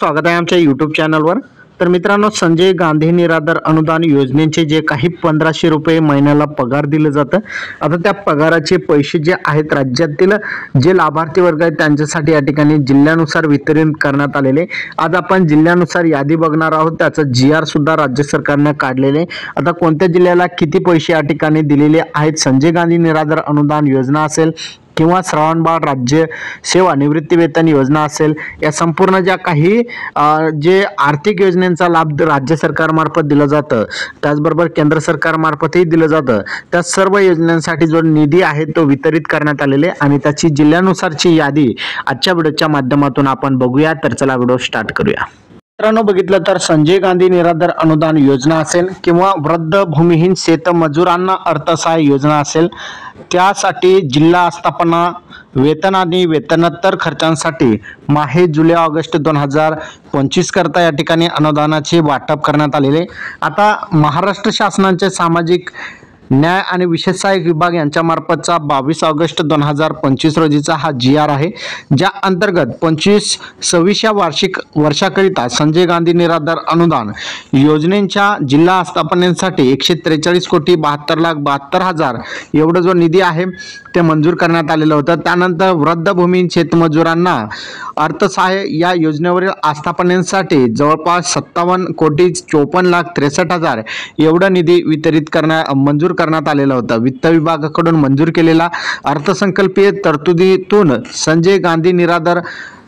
स्वागत आहे आमच्या यूट्यूब चॅनलवर। तर मित्रांनो, संजय गांधी निराधार अनुदान योजनेचे जे काही 1500 रुपये महिन्याला पगार दिले जातं, आता त्या पगाराचे पैसे जे आहेत राज्यातील जे लाभार्थी वर्ग आहेत त्यांच्यासाठी या ठिकाणी जिल्ह्यानुसार वितरित करण्यात आलेले। आज आपण जिल्ह्यानुसार यादी बघणार आहोत, त्याचं GR सुद्धा राज्य सरकारने काढलेले। आता कोणत्या जिल्ह्याला किती पैसे या ठिकाणी दिलेले आहेत, संजय गांधी निराधार अनुदान योजना असेल किंवा श्रावणबाळ राज्य सेवा निवृत्ती वेतन योजना असेल, या संपूर्ण ज्या काही जे आर्थिक योजनांचा लाभ राज्य सरकारमार्फत दिलं जातं, त्याचबरोबर केंद्र सरकारमार्फतही दिलं जातं, त्या सर्व योजनांसाठी जो निधी आहे तो वितरित करण्यात आलेले आणि त्याची जिल्ह्यानुसारची यादी आजच्या व्हिडिओच्या माध्यमातून आपण बघूया। तर चला व्हिडिओ स्टार्ट करूया। मित्रांनो, बघितलं तर संजय गांधी निराधार अनुदान योजना असेल किंवा वृद्ध भूमिहीन शेतमजुरांना अर्थसहाय्य योजना असेल, त्यासाठी जिल्हा आस्थापना वेतन आणि वेतनोत्तर खर्चांसाठी माहे जुलै ऑगस्ट 2025 करता या ठिकाणी अनुदानाचे वाटप करण्यात आलेले। आता महाराष्ट्र शासनाचे सामाजिक न्याय आणि विशेष सहाय्यक विभाग यांच्या मार्फतचा 22 ऑगस्ट 2025 रोजीचा हा GR आहे, ज्या अंतर्गत 25-26 वार्षिक वर्षाकरिता संजय गांधी निराधार अनुदान योजनेच्या जिल्हा आस्थापनेसाठी 143,72,72,000 एवढा जो निधी आहे ते मंजूर करण्यात आलेलं होतं। त्यानंतर वृद्ध भूमिहीन शेतमजुरांना अर्थसहाय्य या योजनेवरील आस्थापनेसाठी जवळपास 57,54,63,000 एवढा निधी वितरित मंजूर करण्यात आलेला होता। वित्त विभागाकडून मंजूर केलेला अर्थसंकल्पीय तरतुदीतून संजय गांधी निराधार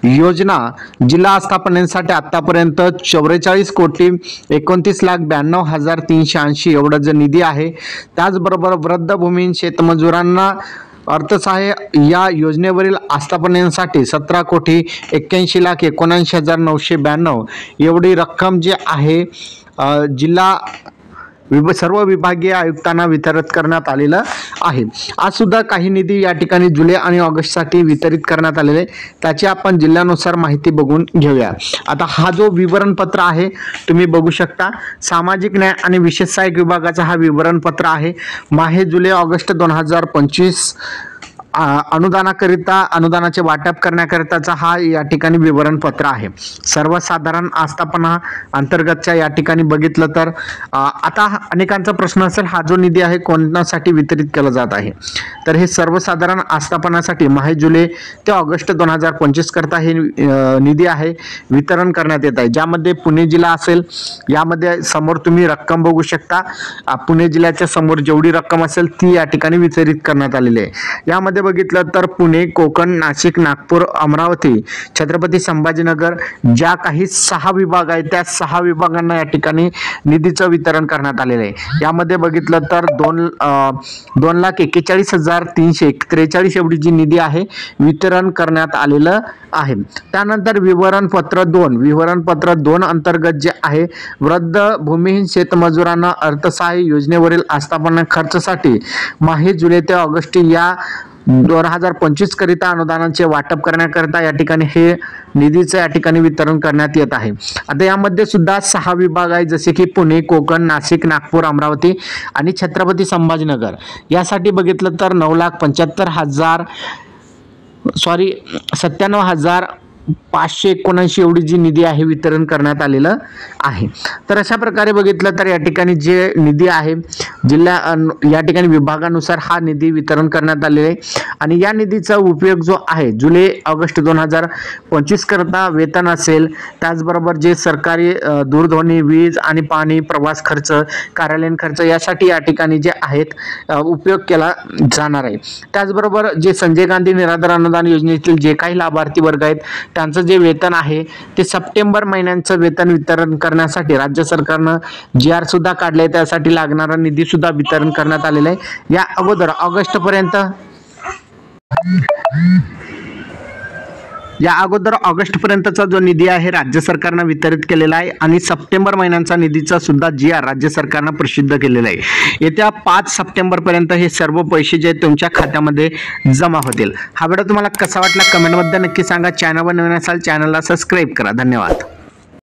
योजना जिल्हा आस्थापनेसाठी आतापर्यंत 44,29,92,380 एवढा जो निधी आहे, त्याचबरोबर वृद्ध भूमिहीन शेतमजुरांना अर्थसहाय्य या योजनेवरील आस्थापनेसाठी 17,81,79,992 एवढी रक्कम जी आहे जिल्हा सर्व विभागीय आयुक्तांना वितरित करण्यात आलेलं आहे। आज सुद्धा काही निधी या ठिकाणी जुलै आणि ऑगस्टसाठी वितरित करण्यात आलेले, त्याची आपण जिल्ह्यानुसार माहिती बघून घेऊया। आता हा जो विवरणपत्र आहे तुम्ही बघू शकता, सामाजिक न्याय आणि विशेष सहाय्यक विभागाचा हा विवरणपत्र आहे। माहे जुलै ऑगस्ट 2025 अनुदानाचे वाटप करण्याकरिताचा हा या ठिकाणी विवरणपत्र आहे। सर्वसाधारण आस्थापना अंतर्गतच्या या ठिकाणी बघितलं तर आता अनेकांचा प्रश्न असेल, हा जो निधी आहे कोणासाठी वितरित केला जात आहे, तर हे सर्वसाधारण आस्थापनासाठी माहे जुलै ते ऑगस्ट 2025 करता हे निधी आहे वितरण करण्यात येत आहे, ज्यामध्ये पुणे जिल्हा असेल। यामध्ये समोर तुम्ही रक्कम बघू शकता, पुणे जिल्ह्याच्या समोर जेवढी रक्कम असेल ती या ठिकाणी वितरित करण्यात आलेली आहे। यामध्ये बघितलं तर पुणे, कोकण, नाशिक, नागपूर, अमरावती, छत्रपती संभाजीनगर ज्या काही 6 विभाग आहेत त्या 6 विभागांना या ठिकाणी निधीचं वितरण करण्यात आलेलं आहे। यामध्ये बघितलं तर 2,41,343 एवढी जी निधी आहे वितरण करण्यात आलेलं आहे। त्यानंतर विवरणपत्र 2 अंतर्गत जे आहे वृद्ध भूमिहीन शेतमजुरांना अर्थसहाय्य योजनेवरील आस्थापना खर्चासाठी माहे जुलै ते ऑगस्ट या 2025 करिता अनुदानाचे वाटप करण्याकरिता या ठिकाणी हे निधीचं या ठिकाणी वितरण करण्यात येत आहे। आता यामध्ये सुद्धा 6 विभाग आहेत, जसे की पुणे, कोकण, नाशिक, नागपूर, अमरावती आणि छत्रपती संभाजीनगर। यासाठी बघितलं तर 97,579 एवढी जी निधी आहे वितरण करण्यात आलेलं आहे। तर अशा प्रकारे बघितलं तर या ठिकाणी जे निधी आहे जिल्हा या ठिकाणी विभागानुसार हा निधी वितरण करण्यात आलेला आहे आणि या निधीचा उपयोग जो आहे जुलै ऑगस्ट 2025 करता वेतन असेल, त्याचबरोबर जे सरकारी दूरध्वनी, वीज आणि पाणी, प्रवास खर्च, कार्यालयीन खर्च यासाठी या ठिकाणी जे आहेत उपयोग केला जाणार आहे। त्याचबरोबर जे संजय गांधी निराधार अनुदान योजनेतील जे काही लाभार्थी वर्ग आहेत त्यांचं जे वेतन आहे ते सप्टेंबर महिन्याचं वेतन वितरण करण्यासाठी राज्य सरकारनं GR सुद्धा काढले, त्यासाठी लागणारा निधी सुद्धा वितरण करण्यात आलेला आहे। या अगोदर ऑगस्ट पर्यंतचा जो निधी आहे राज्य सरकारनं वितरित केलेला आहे आणि सप्टेंबर महिन्याचा निधीचा सुद्धा GR राज्य सरकारनं प्रसिद्ध केलेला आहे। येत्या 5 सप्टेंबर पर्यंत हे सर्व पैसे जे तुमच्या खात्यामध्ये जमा होतील। हा व्हिडिओ तुम्हाला कसा वाटला कमेंटमध्ये नक्की सांगा। चॅनलवर नवीन असाल चॅनलला सबस्क्राईब करा। धन्यवाद।